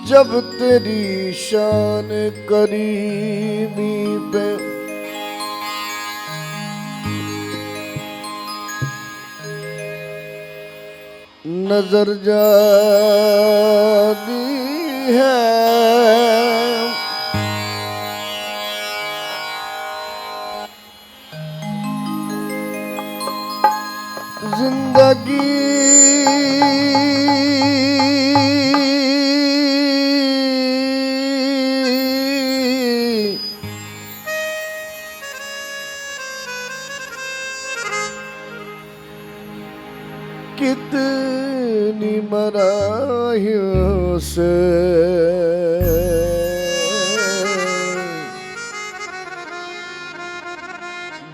जब तेरी शान करीबी पे नजर जाती है, जिंदगी कितनी मराहियों से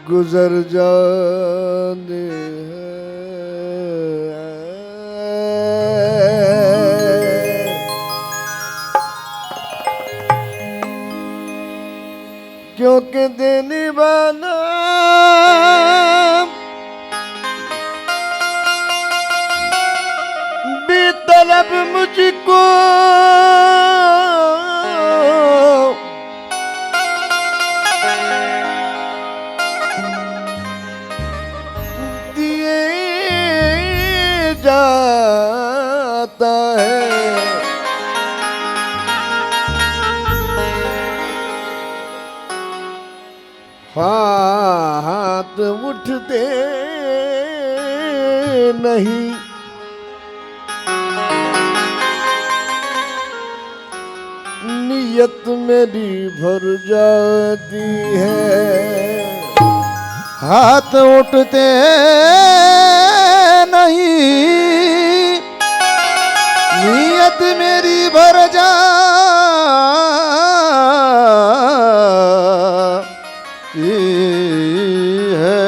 गुजर जाने क्योंकि देने वाला बेतलब मुझको दिए जाता है। हाथ उठते नहीं, नियत मेरी भर जाती है। हाथ उठते नहीं, नियत मेरी भर जाती है।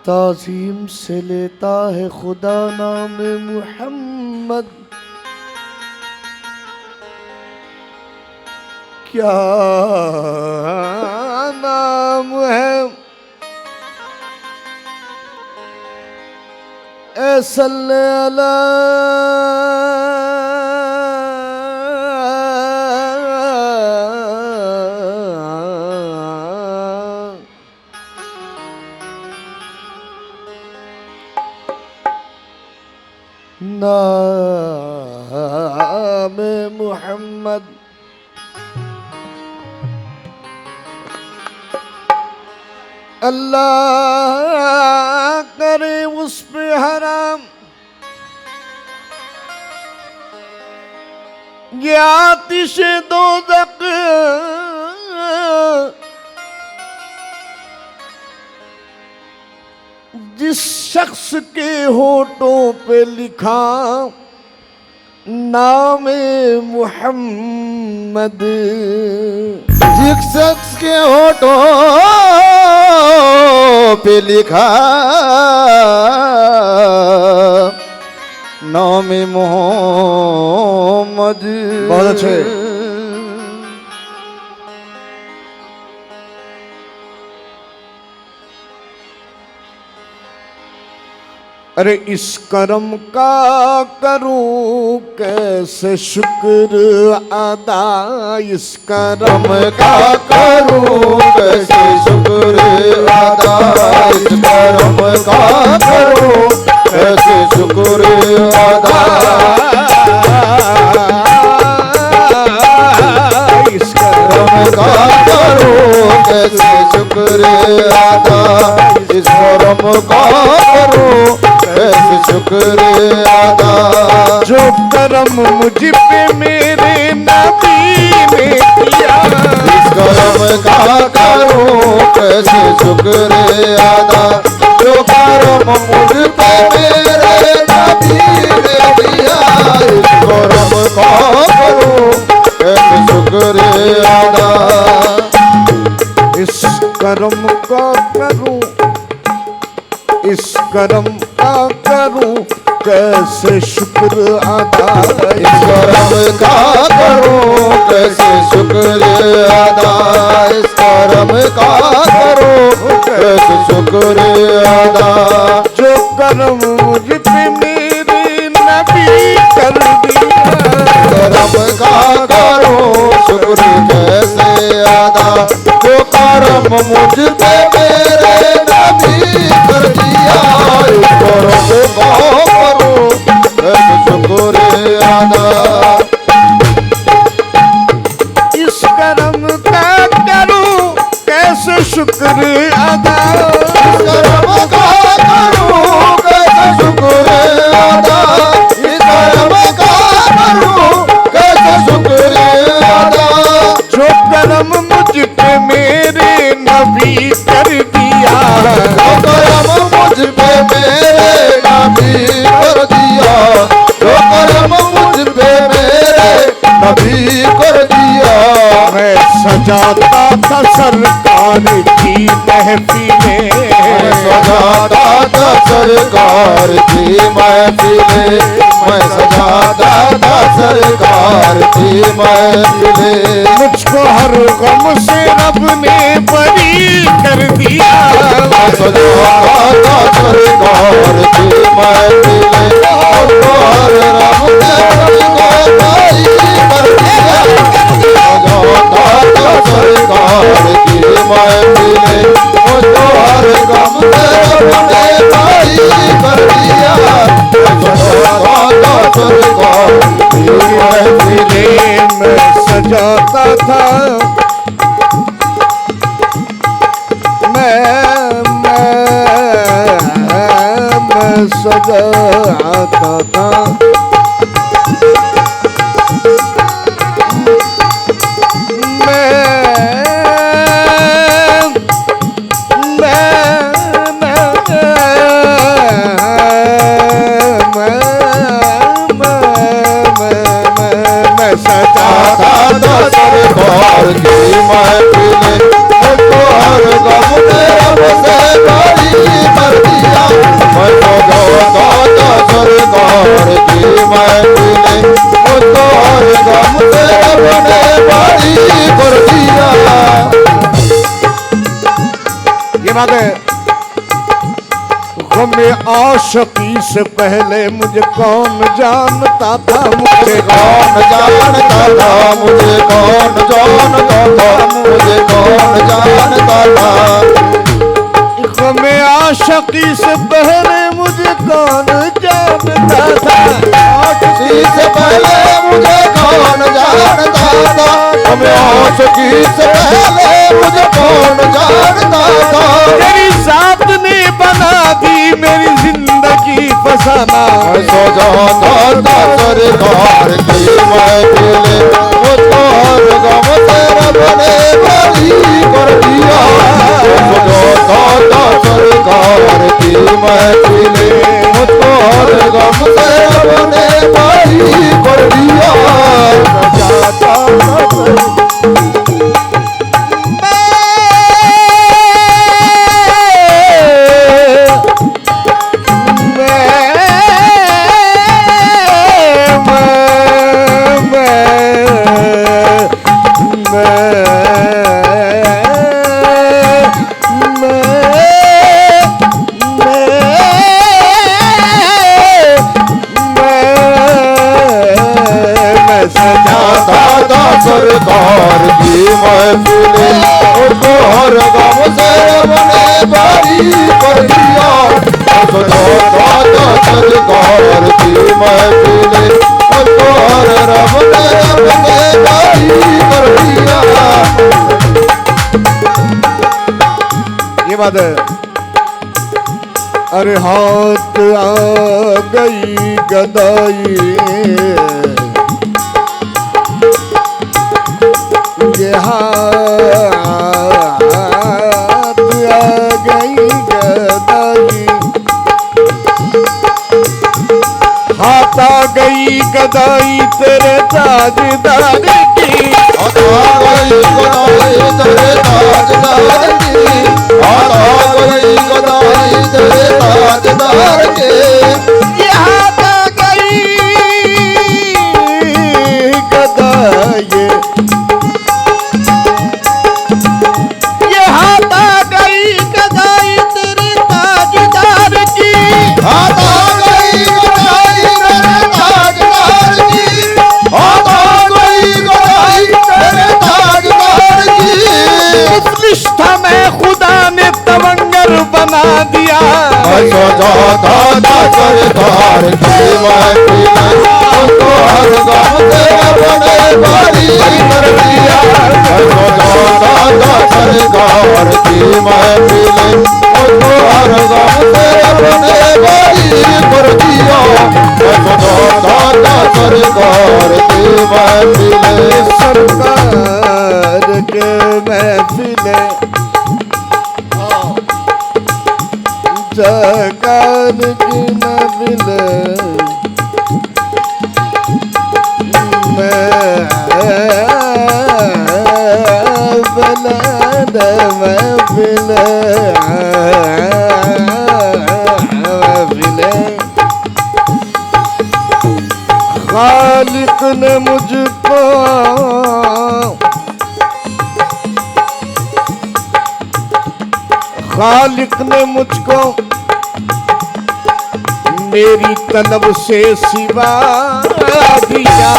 ताज़ीम से लेता है खुदा नाम मुहम्मद, क्या नाम है। ऐ सल्ले अला नाम मुहम्मद। अल्लाह करे उस पे हराम ये आतिशे दोज़ख, जिस शख्स के होठों पे लिखा नाम मुहम्मद। जिस शख्स के होठों पे लिखा नाम मोहम्मद। बहुत अच्छे। अरे इस करम का करूं कैसे शुक्र अदा, इस करम का करूं कैसे शुक्र अदा, इस करम का करूं कैसे शुक्र अदा, इस करम का करूं कैसे शुक्र अदा, इस करम का करूं कैसे शुक्र अदा। जो करम मुझ पे मेरे नबी ने किया, इस करम का करूं कैसे शुक्र अदा। जो करम मुझ पे मेरे नबी ने दिया, इस करम का करूं कैसे शुक्र अदा। इस करम का करूं, इस करम का करूं कैसे शुक्र अदा, इस करम का करूं कैसे शुक्र अदा, इस करम का करूं कैसे शुक्र अदा। जो करम मुझ पे मेरे नबी कर दिया। करम का करूं शुक्र कैसे अदा, जो करम मुझ पे मेरे नबी कर दिया। करम का करूं कैसे शुक्र अदा, इस करम का करूं कैसे शुक्र अदा। करम का करूं कैसे शुक्र अदा, इस करम का करूं कैसे शुक्र अदा। जो करम मुझ पे मेरे नबी कर दिया। जो करम मुझ पे मेरे नबी कर दिया, जो करम मुझ पे मेरे नबी कर दिया। मैं सजाता था सरकार की महफिलें, सजाता था सरकार की महफिलें, मैं सजाता था सरकार की महफिलें। मुझको हर गम से रब ने बरी कर दिया। मैं सजाता था सरकार की महफिलें, मुझको हर रब ने सरकार कर दिया। सजाता था सरकार की महफिलें, मुझको हर गम से रब ने भाई कर दिया। सजाता था सरकार की महफिलें, मैं सजाता था मैं सजाता था। सरकार की महफिलें, मुझको हर गम से रब से भारी कर दिया। मैं सजाता था सरकार की महफिलें, मुझको हर गम से रब ने भारी कर दिया। ये बात है। गमे आशिकी से पहले मुझे कौन जानता था, मुझे कौन जानता था, मुझे कौन जानता था, मुझे कौन जानता था। गमे आशिकी से पहले मुझे कौन जानता था। आशिकी से पहले मुझे कौन जानता था, हमें आशिकी से पहले मुझे कौन जानता था। तेरी जात ने बना दी मेरी जिंदगी फसाना। मैं सजाता था सरकार की महफिलें, मुझको हर गम से रब ने भारी कर दिया। सजाता था सरकार की महफिलें, मुझको हर गम से रब ने भारी कर दिया। सजाता था सरकार की महफिलें, मुझको हर गम से रब ने भारी कर दिया। सजाता था सरकार की महफिलें, मुझको हर रब ने भारी कर दिया। ये बात है। अरे हाथ आ गई गदाई, ये हाथ आ गई गदाई, हाथ आ गई गदाई तेरे ताजदार की। हाथ आ गई गदाई तेरे ताजदार की, हाथ आ गई गदाई तेरे ताजदार के। ये हाथ आ गई गदाई, ये हाथ आ गई गदाई तेरे ताजदार की। दिया। सजाता था सरकार की महफिल मुझको हर गम से अपने बारी कर दिया। सजाता था सरकार की महफिल मुझको हर गम से अपने बारी कर दिया। सजाता था सरकार की महफिल सरकार के महफिल सरकार की महफिल खालिक ने मुझको खालिक ने मुझको मेरी तलब से सिवा दिया।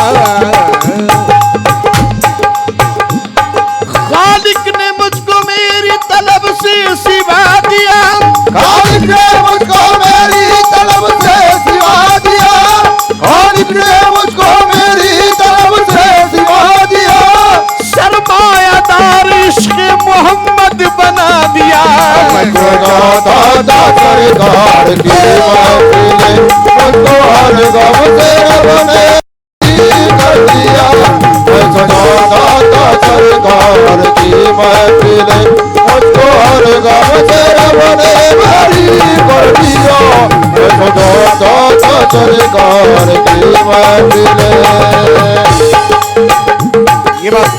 खालिक ने मुझको मेरी तलब से सिवा दिया। खालिक ने मुझको मेरी तलब से सिवा दिया। खालिक ने मुझको मेरी तलब से सिवा दिया। सरमायादार इश्क़ मोहम्मद बना दिया। दादा सरकार की महफिल मुझको हर गम से अपने कर दिया। दादा सरकार की महफिल मुझको हर गम से अपने बारी कर दिया। दादा सरकार की महफिल ये बात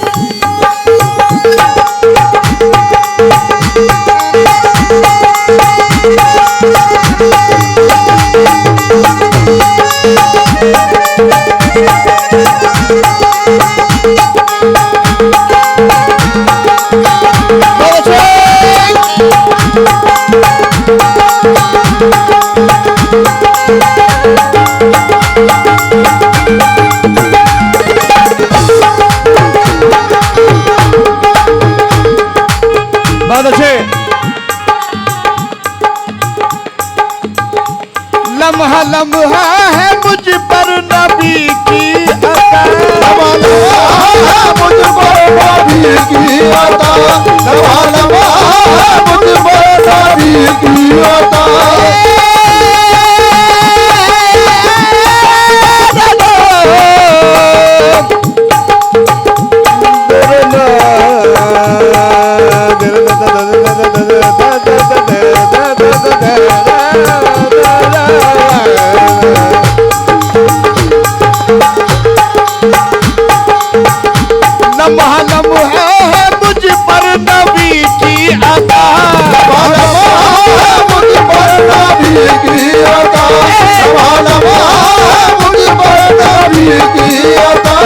लम्हा लम्हा है मुझ पर नबी की अता। मुझ पर नबी की अता। लम्हा लम्हा मुझ पर नबी की अता। लम्हा लम्हा है मुझ पर नबी की अता। मुझ पर नबी की अता। मुझ पर नबी की अता।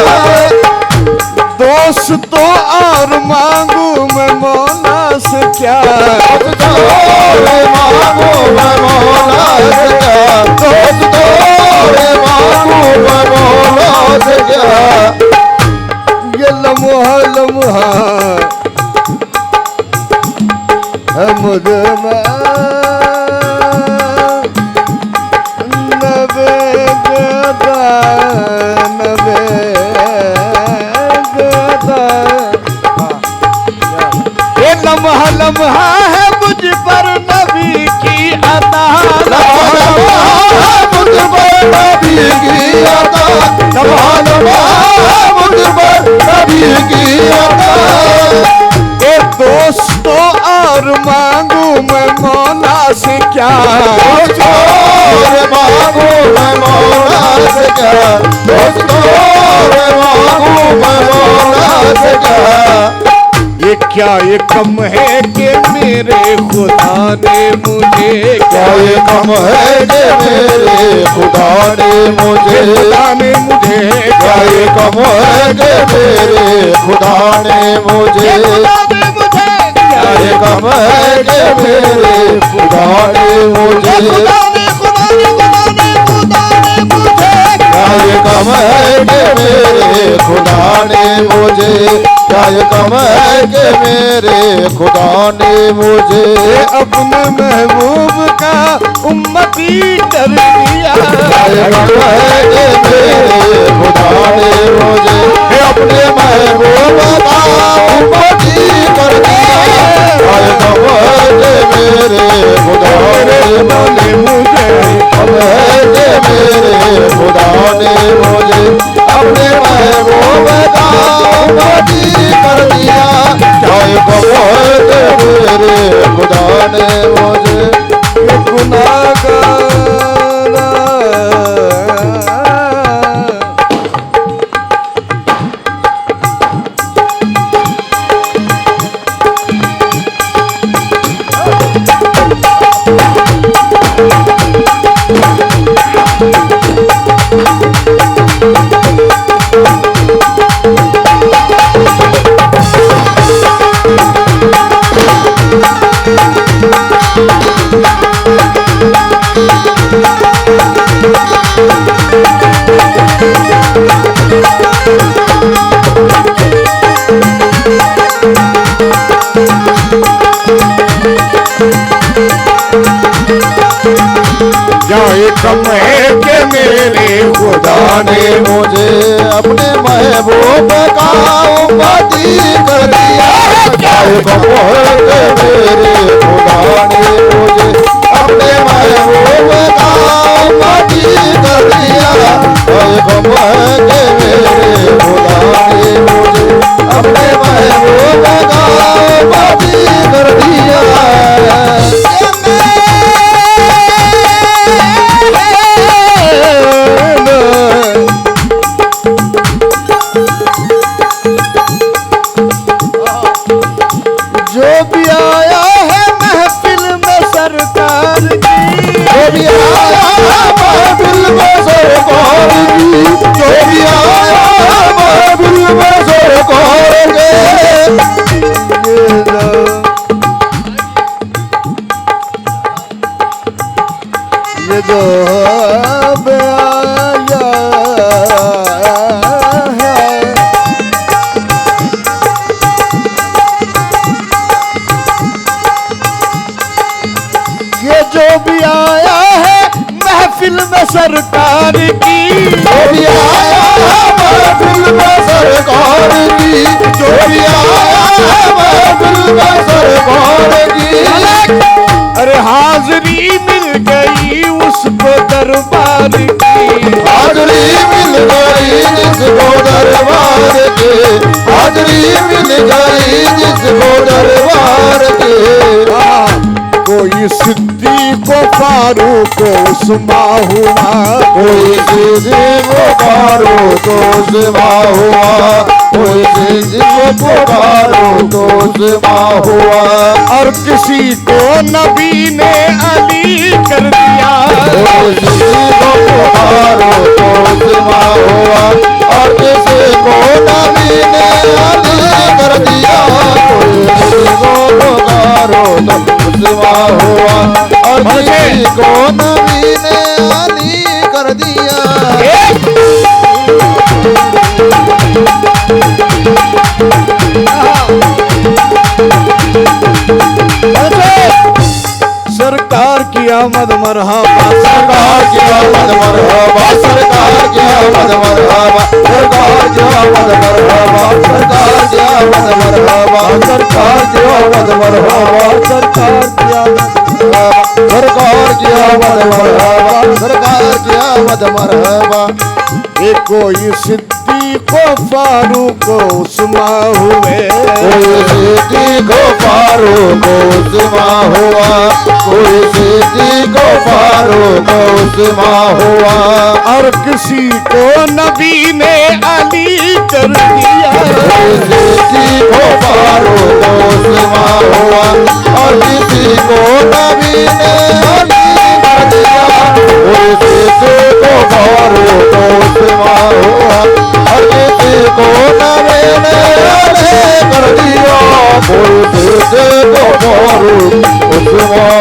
दोस्तों और मांगू मैं मौला से क्या। मांगू मैं मौला से क्या। दोस्तों मांगू मैं मौला से क्या। ये लम्हा लम्हा है मुझ में नबे गदा नबे गदा। ये लम्हा लम्हा है मुझ पर नबी की अता। मुझ पर नबी की अता। मुझ पर नबी की अता। दोस्तों और मांगू मैं मौला से क्या। मांगू मैं मौला से क्या। दोस्तों मांगू मैं मौला से क्या। ये क्या ये कम है कि मेरे खुदा ने मुझे। क्या ये कम है कि मेरे खुदा ने मुझे। खुदा ने मुझे क्या ये कम है कि मेरे खुदा ने मुझे। क्या ये कम है कि मेरे खुदा ने मुझे। क्या ये कम है कि मेरे खुदा ने मुझे। क्या जाए कम है कि मेरे खुदा ने मुझे अपने महबूब का उम्मती कर दिया। जाए कम है कि मेरे खुदा ने मुझे अपने महबूब का उम्मती कर दिया। जाए कम है कि मेरे खुदा ने मुझे कम है कि मेरे खुदा ने मुझे अपने महबूब का उम्मती कर दिया। जाए कम है कि मेरे खुदा ने मुझे गुनाहगार जाए कम है कि मेरे खुदा ने मुझे अपने महबूब का उम्मती कर दिया। जाए कम है कि मेरे खुदा ने मुझे अपने महबूब का उम्मती कर दिया। जाए कम है कि मेरे खुदा ने मुझे अपने महबूब का उम्मती कर दिया। जो भी आया है महफिल में सरकार की, जो भी आया महफिल में सरकार की, जो भी आया महफिल में सरकार के, ये जो अब आया है, ये जो भी आया है महफिल में सरकार की, जो भी आया महफिल में सरकार की, जो भी आया महफिल में सरकार की, अरे हाजरी मिल गई उसको दरबार की, हाजरी मिल गई जिसको दरबार के, हाजरी मिल गई जिसको दरबार के। कोई सिद्दीक फारूक उस्मान हुआ, कोई सिद्दीक फारूक उस्मान हुआ, कोई सिद्दीक फारूक उस्मान हुआ, और किसी को नबी ने अली कर दिया। कोई सिद्दीक फारूक उस्मान हुआ और किसी को नबी ने अली कर दिया। कोई सिद्दीक फारूक उस्मान हुआ और किसी को नबी ने अली कर दिया। सरकार की आमद मरहबा, सरकार की आमद मरहबा, सरकार की आमद मरहबा, सरकार की आमद मरहबा, सरकार की आमद मरहबा, सरकार की आमद मरहबा, सरकार की आमद, सरकार की आमद मरहबा, सरकार की आमद मरहबा। ये कोई सिद्दीक फारूक उस्मान हुए, कोई सिद्दीक फारूक उस्मान हुआ, कोई सिद्दीक फारूक उस्मान हुआ और किसी को नबी ने अली कर दिया। कोई सिद्दीक फारूक उस्मान हुआ और किसी को नबी ने अली कर दिया। कोई सिद्दीक फारूक उस्मान हुआ और किसी को नबी ने अली कर दिया। कोई सिद्दीक फारूक उस्मान